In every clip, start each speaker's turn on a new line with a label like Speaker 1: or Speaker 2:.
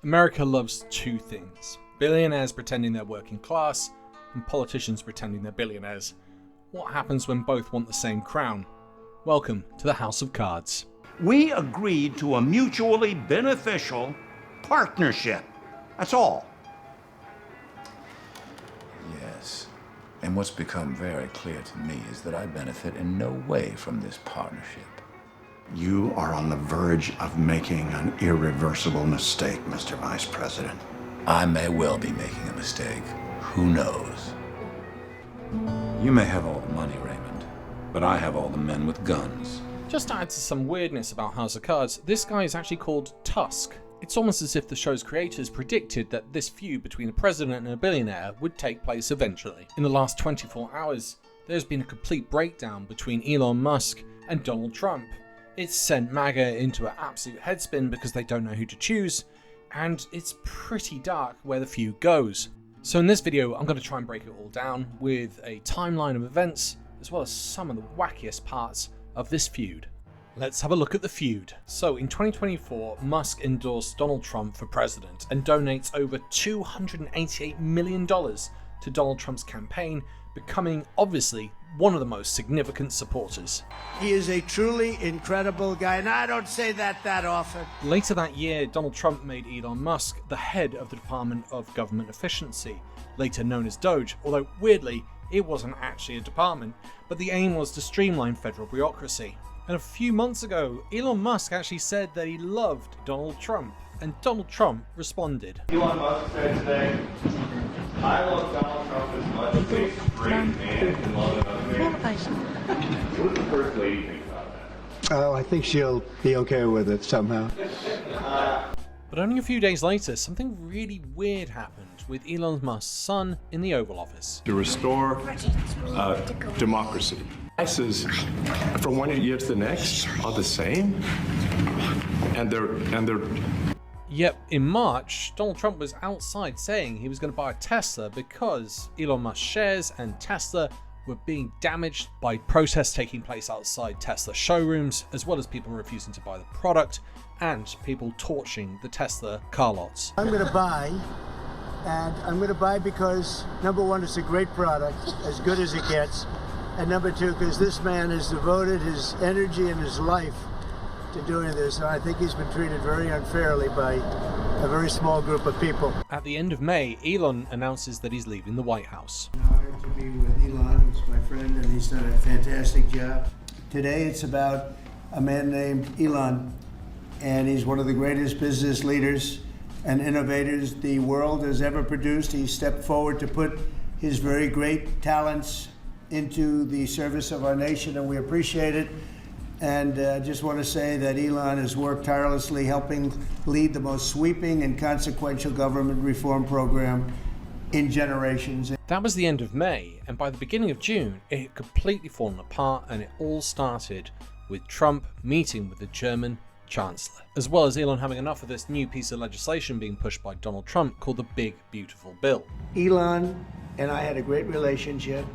Speaker 1: America loves two things: billionaires pretending they're working class, and politicians pretending they're billionaires. What happens when both want the same crown? Welcome to the House of Cards.
Speaker 2: We agreed to a mutually beneficial partnership. That's all.
Speaker 3: Yes. And what's become very clear to me is that I benefit in no way from this partnership.
Speaker 2: You are on the verge of making an irreversible mistake, Mr. Vice President.
Speaker 3: I may well be making a mistake. Who knows? You may have all the money, Raymond, but I have all the men with guns.
Speaker 1: Just to add to some weirdness about House of Cards, this guy is actually called Tusk. It's almost as if the show's creators predicted that this feud between a president and a billionaire would take place eventually. In the last 24 hours, there's been a complete breakdown between Elon Musk and Donald Trump. It's sent Maga into an absolute headspin because they don't know who to choose, and it's pretty dark where the feud goes. So in this video, I'm going to try and break it all down with a timeline of events, as well as some of the wackiest parts of this feud. Let's have a look at the feud. So in 2024, Musk endorsed Donald Trump for president and donates over $288 million to Donald Trump's campaign, becoming obviously one of the most significant supporters.
Speaker 4: He is a truly incredible guy, and I don't say that often.
Speaker 1: Later that year, Donald Trump made Elon Musk the head of the Department of Government Efficiency, later known as DOGE, although weirdly, it wasn't actually a department, but the aim was to streamline federal bureaucracy. And a few months ago, Elon Musk actually said that he loved Donald Trump, and Donald Trump responded.
Speaker 5: Elon Musk said today, I love Donald Trump as much as a straight man can love another man. What does the First Lady think about that?
Speaker 4: Oh, I think she'll be okay with it somehow.
Speaker 1: But only a few days later, something really weird happened with Elon Musk's son in the Oval Office.
Speaker 6: To restore democracy. Prices from one year to the next are the same, and they're.
Speaker 1: Yep, in March, Donald Trump was outside saying he was going to buy a Tesla because Elon Musk shares and Tesla were being damaged by protests taking place outside Tesla showrooms, as well as people refusing to buy the product and people torching the Tesla car lots.
Speaker 4: I'm going to buy, and I'm going to buy because, number one, it's a great product, as good as it gets, and number two, because this man has devoted his energy and his life to doing this, and I think he's been treated very unfairly by a very small group of people.
Speaker 1: At the end of May, Elon announces that he's leaving the White House.
Speaker 4: I'm honored to be with Elon, who's my friend, and he's done a fantastic job. Today it's about a man named Elon, and he's one of the greatest business leaders and innovators the world has ever produced. He stepped forward to put his very great talents into the service of our nation, and we appreciate it. And I just want to say that Elon has worked tirelessly helping lead the most sweeping and consequential government reform program in generations.
Speaker 1: That was the end of May, and by the beginning of June, it had completely fallen apart, and it all started with Trump meeting with the German Chancellor, as well as Elon having enough of this new piece of legislation being pushed by Donald Trump called the Big Beautiful Bill.
Speaker 4: Elon and I had a great relationship.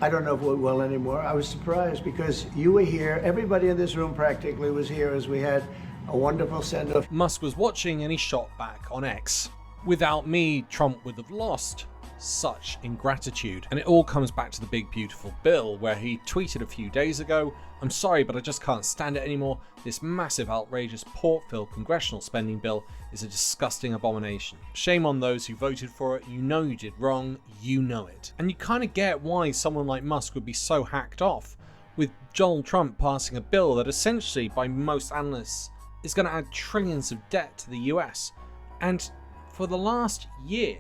Speaker 4: I don't know if we're well anymore. I was surprised because you were here. Everybody in this room practically was here as we had a wonderful send-off.
Speaker 1: Musk was watching and he shot back on X. Without me, Trump would have lost. Such ingratitude. And it all comes back to the Big Beautiful Bill, where he tweeted a few days ago, "I'm sorry, but I just can't stand it anymore. This massive, outrageous, pork-filled congressional spending bill is a disgusting abomination. Shame on those who voted for it. You know you did wrong. You know it." And you kind of get why someone like Musk would be so hacked off with Donald Trump passing a bill that essentially, by most analysts, is going to add trillions of debt to the US. And for the last year,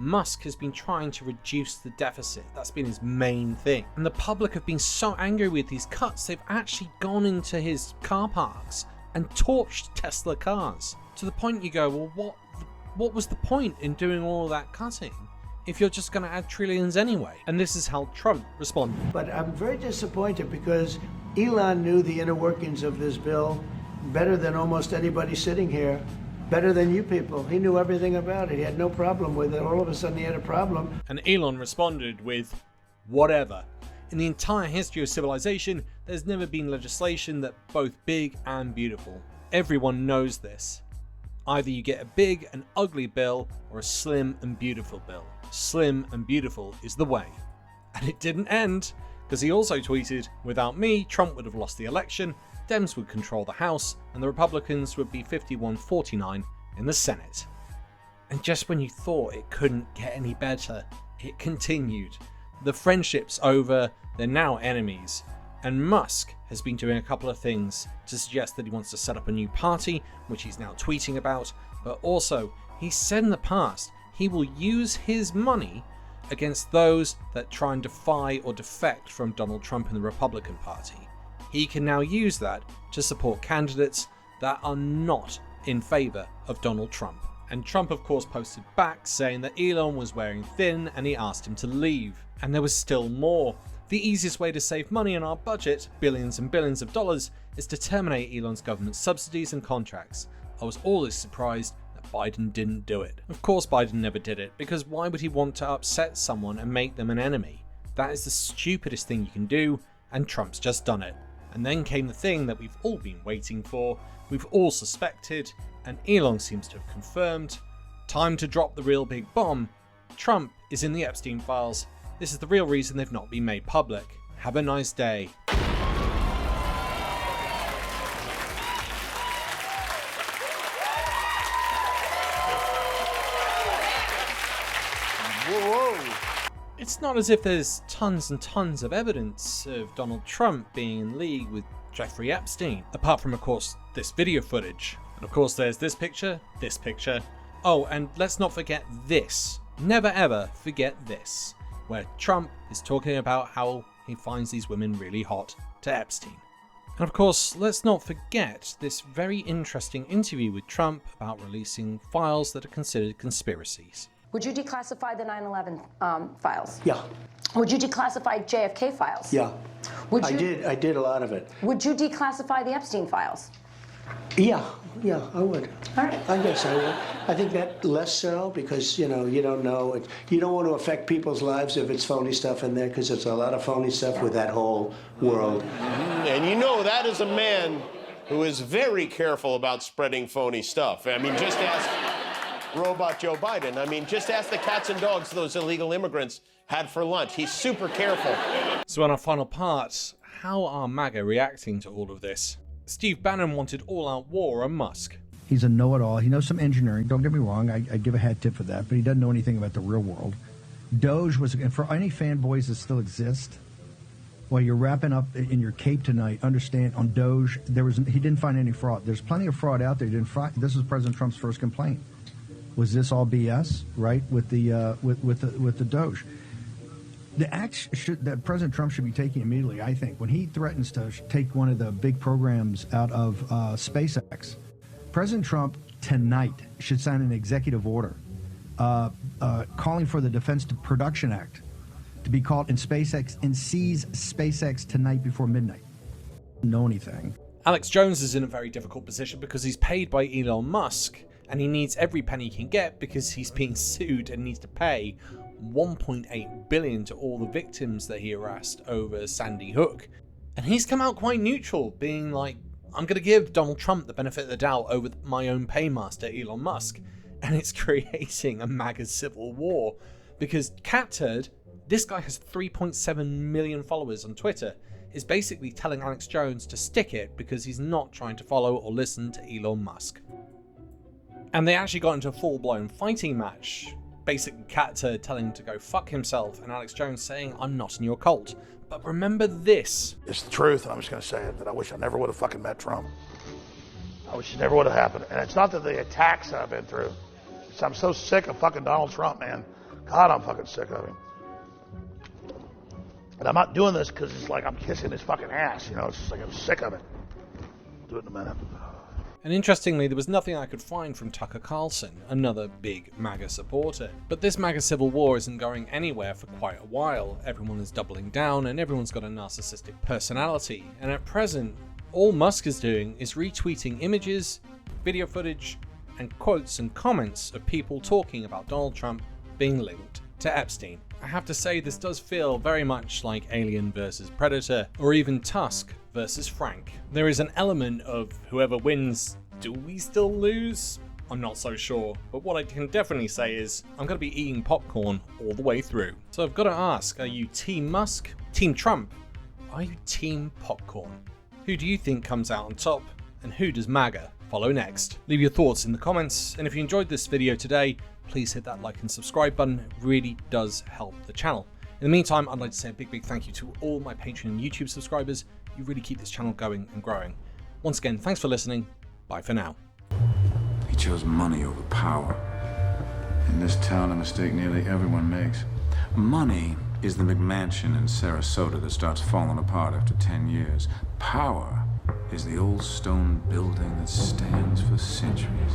Speaker 1: Musk has been trying to reduce the deficit. That's been his main thing. And the public have been so angry with these cuts, they've actually gone into his car parks and torched Tesla cars. To the point you go, well, what was the point in doing all that cutting if you're just going to add trillions anyway? And this is how Trump responded.
Speaker 4: But I'm very disappointed because Elon knew the inner workings of this bill better than almost anybody sitting here. Better than you people. He knew everything about it. He had no problem with it. All of a sudden he had a problem.
Speaker 1: And Elon responded with, whatever. In the entire history of civilization, there's never been legislation that both big and beautiful. Everyone knows this. Either you get a big and ugly bill or a slim and beautiful bill. Slim and beautiful is the way. And it didn't end, because he also tweeted, "Without me, Trump would have lost the election, Dems would control the House, and the Republicans would be 51-49 in the Senate." And just when you thought it couldn't get any better, it continued. The friendship's over, they're now enemies. And Musk has been doing a couple of things to suggest that he wants to set up a new party, which he's now tweeting about, but also, he said in the past he will use his money against those that try and defy or defect from Donald Trump and the Republican Party. He can now use that to support candidates that are not in favour of Donald Trump. And Trump, of course, posted back saying that Elon was wearing thin and he asked him to leave. And there was still more. The easiest way to save money on our budget, billions and billions of dollars, is to terminate Elon's government subsidies and contracts. I was always surprised that Biden didn't do it. Of course Biden never did it, because why would he want to upset someone and make them an enemy? That is the stupidest thing you can do, and Trump's just done it. And then came the thing that we've all been waiting for, we've all suspected, and Elon seems to have confirmed. Time to drop the real big bomb. Trump is in the Epstein Files. This is the real reason they've not been made public. Have a nice day.
Speaker 7: Whoa.
Speaker 1: It's not as if there's tons and tons of evidence of Donald Trump being in league with Jeffrey Epstein, apart from, of course, this video footage. And of course there's this picture. Oh, and let's not forget this. Never ever forget this, where Trump is talking about how he finds these women really hot to Epstein. And of course, let's not forget this very interesting interview with Trump about releasing files that are considered conspiracies.
Speaker 8: Would you declassify the 9/11 files?
Speaker 4: Yeah,
Speaker 8: Would you declassify JFK files?
Speaker 4: yeah.
Speaker 8: Would
Speaker 4: I
Speaker 8: you,
Speaker 4: did a lot of it.
Speaker 8: Would you declassify the Epstein files?
Speaker 4: Yeah, I would.
Speaker 8: All right.
Speaker 4: I guess I would. I think that less so because, you don't know. You don't want to affect people's lives if it's phony stuff in there, because there's a lot of phony stuff with that whole world.
Speaker 7: And you know that is a man who is very careful about spreading phony stuff. I mean, just ask Robot Joe Biden. I mean, just ask the cats and dogs those illegal immigrants had for lunch. He's super careful.
Speaker 1: So in our final part, how are Maga reacting to all of this? Steve Bannon wanted all-out war on Musk.
Speaker 9: He's a know-it-all. He knows some engineering. Don't get me wrong. I give a hat tip for that. But he doesn't know anything about the real world. Doge was, and for any fanboys that still exist, while you're wrapping up in your cape tonight, understand on Doge, he didn't find any fraud. There's plenty of fraud out there. This was President Trump's first complaint. Was this all BS? Right, with the Doge. The act that President Trump should be taking immediately, I think, when he threatens to take one of the big programs out of SpaceX, President Trump tonight should sign an executive order calling for the Defense Production Act to be called in SpaceX and seize SpaceX tonight before midnight. Know anything?
Speaker 1: Alex Jones is in a very difficult position because he's paid by Elon Musk and he needs every penny he can get because he's being sued and needs to pay $1.8 billion to all the victims that he harassed over Sandy Hook. And he's come out quite neutral, being like, I'm going to give Donald Trump the benefit of the doubt over my own paymaster, Elon Musk. And it's creating a MAGA civil war because Cat Turd, this guy has 3.7 million followers on Twitter, is basically telling Alex Jones to stick it because he's not trying to follow or listen to Elon Musk. And they actually got into a full-blown fighting match. Basically, Cat Turd telling him to go fuck himself, and Alex Jones saying, I'm not in your cult. But remember this.
Speaker 10: It's the truth, and I'm just going to say it, that I wish I never would have fucking met Trump. I wish it never would have happened. And it's not that the attacks I've been through. I'm so sick of fucking Donald Trump, man. God, I'm fucking sick of him. And I'm not doing this because it's like I'm kissing his fucking ass, It's just like I'm sick of it. I'll do it in a minute.
Speaker 1: And interestingly, there was nothing I could find from Tucker Carlson, another big MAGA supporter. But this MAGA civil war isn't going anywhere for quite a while. Everyone is doubling down and everyone's got a narcissistic personality. And at present, all Musk is doing is retweeting images, video footage, and quotes and comments of people talking about Donald Trump being linked to Epstein. I have to say, this does feel very much like Alien versus Predator, or even Tusk versus Frank. There is an element of whoever wins, do we still lose? I'm not so sure, but what I can definitely say is I'm going to be eating popcorn all the way through. So I've got to ask, are you Team Musk, Team Trump? Are you Team Popcorn? Who do you think comes out on top, and who does Maga follow next? Leave your thoughts in the comments, and if you enjoyed this video today, please hit that like and subscribe button. It really does help the channel. In the meantime, I'd like to say a big thank you to all my Patreon and YouTube subscribers. You really keep this channel going and growing. Once again, thanks for listening. Bye for now.
Speaker 3: He chose money over power. In this town, a mistake nearly everyone makes. Money is the McMansion in Sarasota that starts falling apart after 10 years. Power is the old stone building that stands for centuries.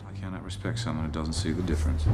Speaker 3: I cannot respect someone who doesn't see the difference.